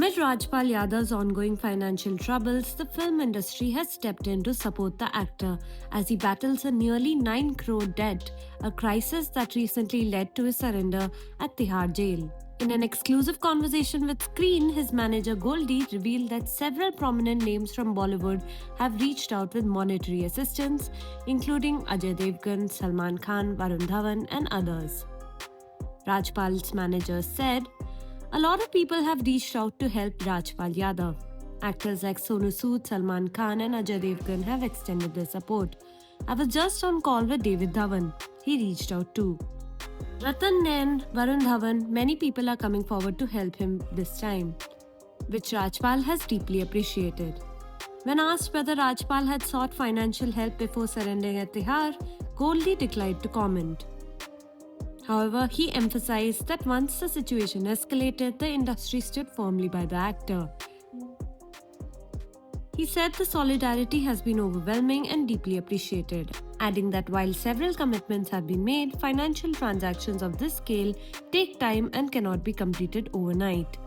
Amid Rajpal Yadav's ongoing financial troubles, the film industry has stepped in to support the actor as he battles a nearly 9 crore debt, a crisis that recently led to his surrender at Tihar jail. In an exclusive conversation with Screen, his manager Goldie revealed that several prominent names from Bollywood have reached out with monetary assistance, including Ajay Devgan, Salman Khan, Varun Dhawan, and others. Rajpal's manager said, "A lot of people have reached out to help Rajpal Yadav. Actors like Sonu Sood, Salman Khan, and Ajay Devgan have extended their support. I was just on call with David Dhawan. He reached out too. Ratan Nain, Varun Dhawan, many people are coming forward to help him this time, which Rajpal has deeply appreciated." When asked whether Rajpal had sought financial help before surrendering at Tihar, Goldie declined to comment. However, he emphasized that once the situation escalated, the industry stood firmly by the actor. He said the solidarity has been overwhelming and deeply appreciated, adding that while several commitments have been made, financial transactions of this scale take time and cannot be completed overnight.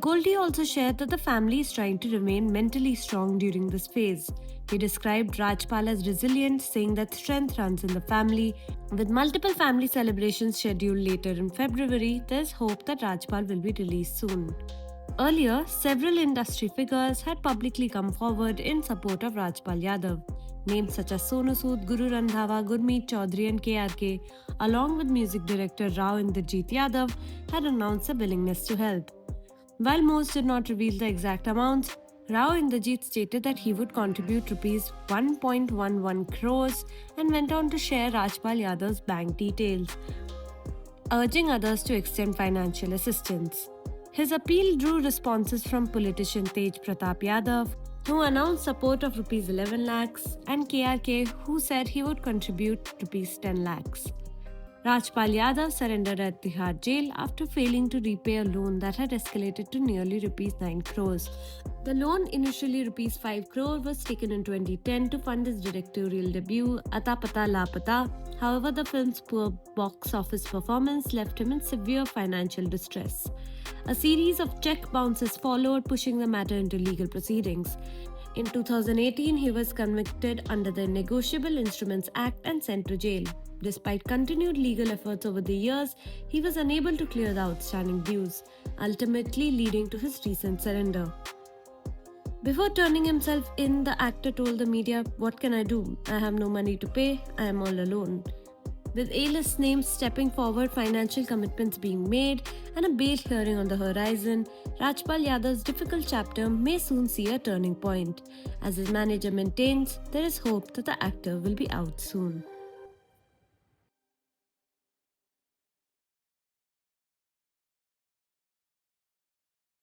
Goldie also shared that the family is trying to remain mentally strong during this phase. He described Rajpal as resilient, saying that strength runs in the family. With multiple family celebrations scheduled later in February, there's hope that Rajpal will be released soon. Earlier, several industry figures had publicly come forward in support of Rajpal Yadav. Names such as Sonu Sood, Guru Randhawa, Gurmeet Chaudhary, and KRK, along with music director Rao Indrajit Yadav, had announced a willingness to help. While most did not reveal the exact amounts, Rao Indrajit stated that he would contribute Rs 1.11 crores and went on to share Rajpal Yadav's bank details, urging others to extend financial assistance. His appeal drew responses from politician Tej Pratap Yadav, who announced support of Rs 11 lakhs, and KRK, who said he would contribute Rs 10 lakhs. Rajpal Yadav surrendered at Tihar jail after failing to repay a loan that had escalated to nearly Rs 9 crores. The loan, initially Rs 5 crore, was taken in 2010 to fund his directorial debut, Ata Pata Lapata. However, the film's poor box office performance left him in severe financial distress. A series of check bounces followed, pushing the matter into legal proceedings. In 2018, he was convicted under the Negotiable Instruments Act and sent to jail. Despite continued legal efforts over the years, he was unable to clear the outstanding dues, ultimately leading to his recent surrender. Before turning himself in, the actor told the media, "What can I do? I have no money to pay. I am all alone." With A-list names stepping forward, financial commitments being made, and a bail hearing on the horizon, Rajpal Yadav's difficult chapter may soon see a turning point. As his manager maintains, there is hope that the actor will be out soon.